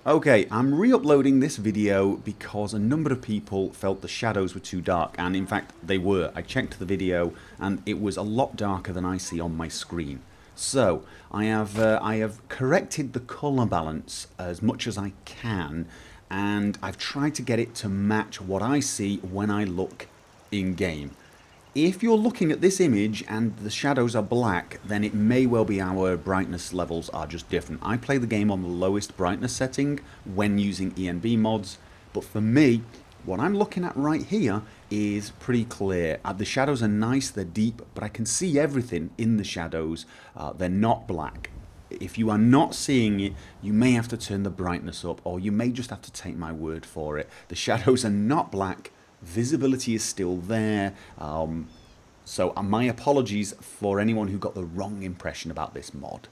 Okay, I'm re-uploading this video because a number of people felt the shadows were too dark, and in fact they were. I checked the video and it was a lot darker than I see on my screen. So I have corrected the colour balance as much as I can, and I've tried to get it to match what I see when I look in game. If you're looking at this image and the shadows are black, then it may well be our brightness levels are just different. I play the game on the lowest brightness setting when using ENB mods, but for me, what I'm looking at right here is pretty clear. The shadows are nice, they're deep, but I can see everything in the shadows. They're not black. If you are not seeing it, you may have to turn the brightness up, or you may just have to take my word for it. The shadows are not black. Visibility is still there, so my apologies for anyone who got the wrong impression about this mod.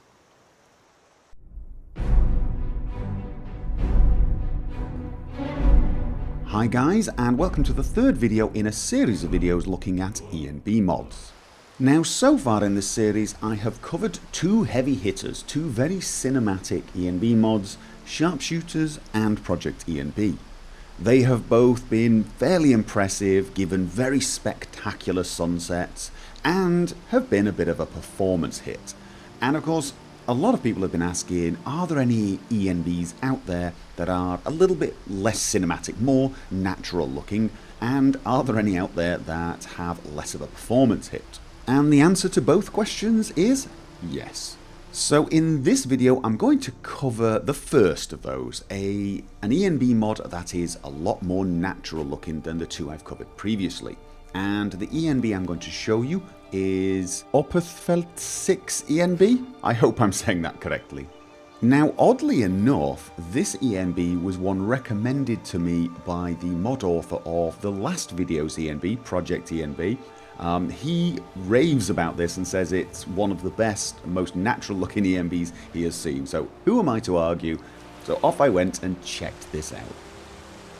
Hi guys, and welcome to the third video in a series of videos looking at ENB mods. Now, so far in this series I have covered two heavy hitters, two very cinematic ENB mods, Sharpshooters and Project ENB. They have both been fairly impressive, given very spectacular sunsets, and have been a bit of a performance hit. And of course, a lot of people have been asking, are there any ENBs out there that are a little bit less cinematic, more natural looking, and are there any out there that have less of a performance hit? And the answer to both questions is yes. So in this video I'm going to cover the first of those, an ENB mod that is a lot more natural looking than the two I've covered previously. And the ENB I'm going to show you is Opethfeldt6 ENB. I hope I'm saying that correctly. Now, oddly enough, this ENB was one recommended to me by the mod author of the last video's ENB, Project ENB. He raves about this and says it's one of the best, most natural looking ENBs he has seen. So who am I to argue? So off I went and checked this out.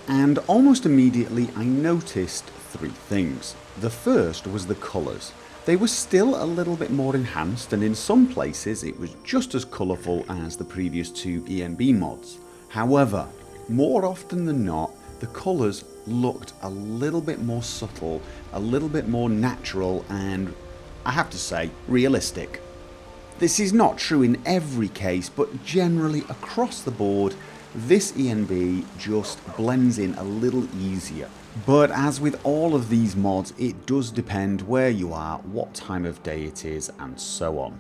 And almost immediately I noticed three things. The first was the colours. They were still a little bit more enhanced, and in some places it was just as colourful as the previous two ENB mods. However, more often than not, the colours looked a little bit more subtle, a little bit more natural, and I have to say, realistic. This is not true in every case, but generally across the board, this ENB just blends in a little easier. But as with all of these mods, it does depend where you are, what time of day it is, and so on.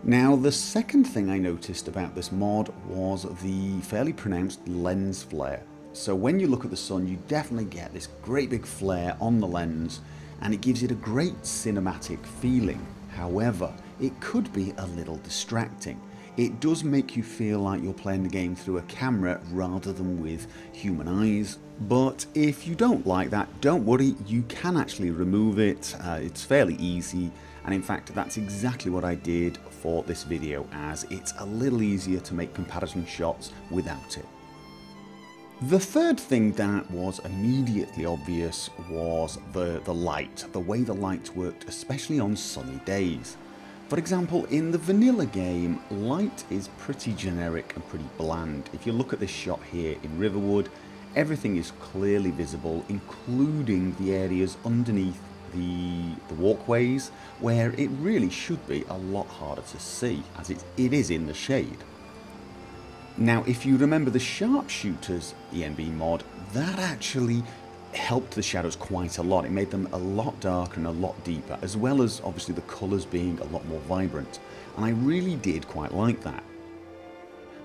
Now, the second thing I noticed about this mod was the fairly pronounced lens flare. So when you look at the sun, you definitely get this great big flare on the lens, and it gives it a great cinematic feeling. However, it could be a little distracting. It does make you feel like you're playing the game through a camera rather than with human eyes. But if you don't like that, don't worry, you can actually remove it. It's fairly easy, and in fact that's exactly what I did for this video, as it's a little easier to make comparison shots without it. The third thing that was immediately obvious was the light, the way the light worked, especially on sunny days. For example, in the vanilla game, light is pretty generic and pretty bland. If you look at this shot here in Riverwood, everything is clearly visible, including the areas underneath the walkways, where it really should be a lot harder to see, as it is in the shade. Now, if you remember the Sharpshooters ENB mod, that actually helped the shadows quite a lot. It made them a lot darker and a lot deeper, as well as obviously the colours being a lot more vibrant, and I really did quite like that.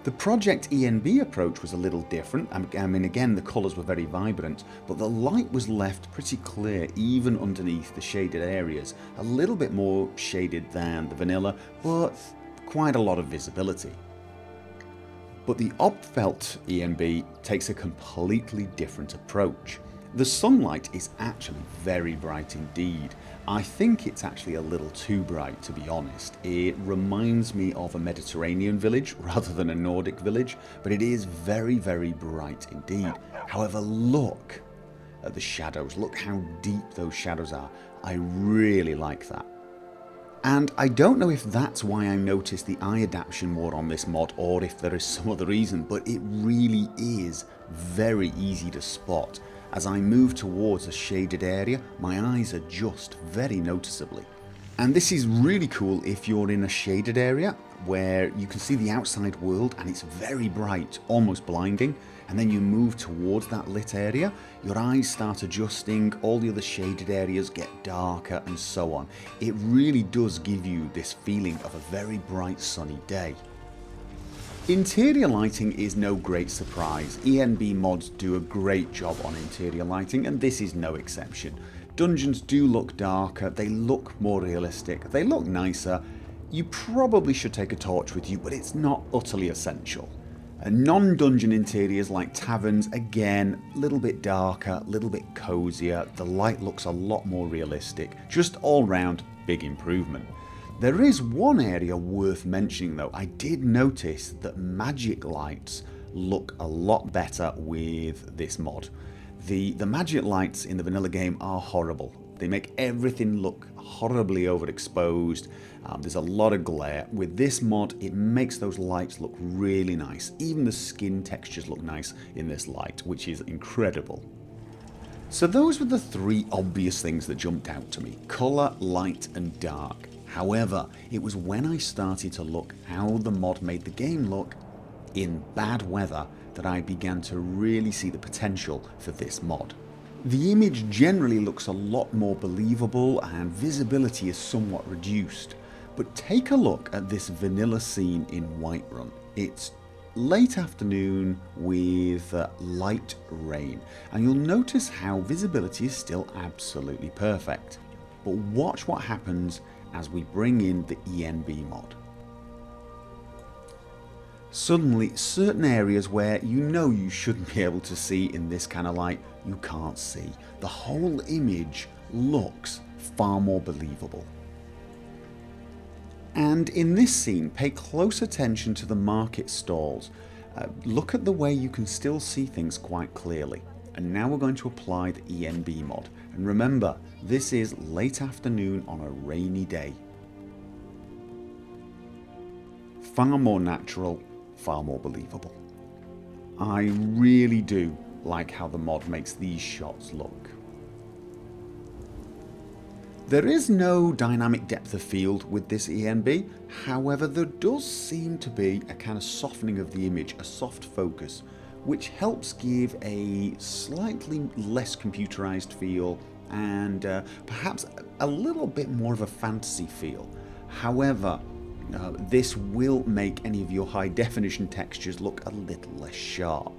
The Project ENB approach was a little different. I mean, again, the colours were very vibrant, but the light was left pretty clear even underneath the shaded areas, a little bit more shaded than the vanilla, but quite a lot of visibility. But the Opethfeldt ENB takes a completely different approach. The sunlight is actually very bright indeed. I think it's actually a little too bright, to be honest. It reminds me of a Mediterranean village rather than a Nordic village, but it is very, very bright indeed. However, look at the shadows. Look how deep those shadows are. I really like that. And I don't know if that's why I noticed the eye adaptation more on this mod or if there is some other reason, but it really is very easy to spot. As I move towards a shaded area, my eyes adjust very noticeably. And this is really cool if you're in a shaded area where you can see the outside world and it's very bright, almost blinding, and then you move towards that lit area, your eyes start adjusting, all the other shaded areas get darker and so on. It really does give you this feeling of a very bright sunny day. Interior lighting is no great surprise. ENB mods do a great job on interior lighting, and this is no exception. Dungeons do look darker, they look more realistic, they look nicer. You probably should take a torch with you, but it's not utterly essential. Non-dungeon interiors like taverns, again, a little bit darker, a little bit cozier, the light looks a lot more realistic, just all round big improvement. There is one area worth mentioning though. I did notice that magic lights look a lot better with this mod. The magic lights in the vanilla game are horrible. They make everything look horribly overexposed. There's a lot of glare. With this mod, it makes those lights look really nice. Even the skin textures look nice in this light, which is incredible. So those were the three obvious things that jumped out to me: colour, light and dark. However, it was when I started to look how the mod made the game look in bad weather that I began to really see the potential for this mod. The image generally looks a lot more believable and visibility is somewhat reduced. But take a look at this vanilla scene in Whiterun. It's late afternoon with light rain, and you'll notice how visibility is still absolutely perfect. But watch what happens as we bring in the ENB mod. Suddenly, certain areas where you know you shouldn't be able to see in this kind of light, you can't see. The whole image looks far more believable. And in this scene, pay close attention to the market stalls. Look at the way you can still see things quite clearly. And now we're going to apply the ENB mod. And remember, this is late afternoon on a rainy day. Far more natural, far more believable. I really do like how the mod makes these shots look. There is no dynamic depth of field with this ENB, however there does seem to be a kind of softening of the image, a soft focus, which helps give a slightly less computerized feel and perhaps a little bit more of a fantasy feel. However, this will make any of your high definition textures look a little less sharp.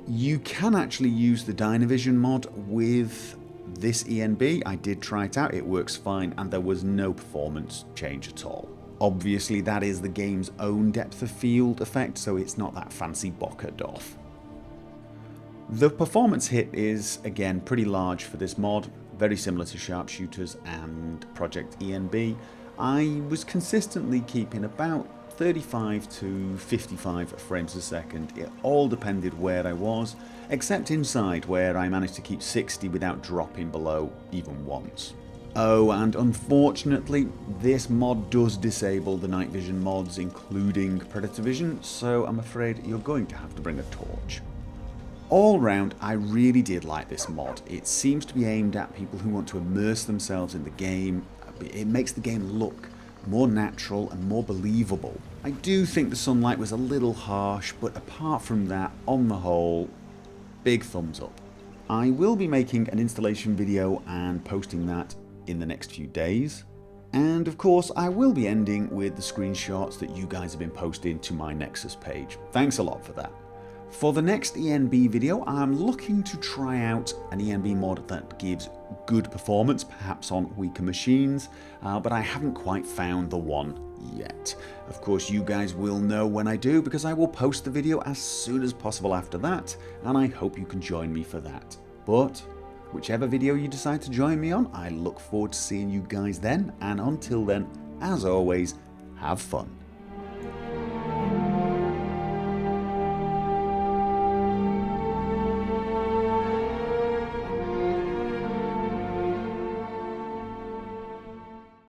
You can actually use the Dynavision mod with this ENB. I did try it out, it works fine, and there was no performance change at all. Obviously that is the game's own depth of field effect, so it's not that fancy bokeh doff. The performance hit is again pretty large for this mod, very similar to Sharpshooters and Project ENB. I was consistently keeping about 35 to 55 frames a second. It all depended where I was, except inside where I managed to keep 60 without dropping below even once. Oh, and unfortunately this mod does disable the night vision mods, including Predator Vision, so I'm afraid you're going to have to bring a torch. All round, I really did like this mod. It seems to be aimed at people who want to immerse themselves in the game. It makes the game look more natural and more believable. I do think the sunlight was a little harsh, but apart from that, on the whole, big thumbs up. I will be making an installation video and posting that in the next few days. And of course, I will be ending with the screenshots that you guys have been posting to my Nexus page. Thanks a lot for that. For the next ENB video, I'm looking to try out an ENB mod that gives good performance, perhaps on weaker machines, but I haven't quite found the one yet. Of course, you guys will know when I do, because I will post the video as soon as possible after that, and I hope you can join me for that. But whichever video you decide to join me on, I look forward to seeing you guys then, and until then, as always, have fun.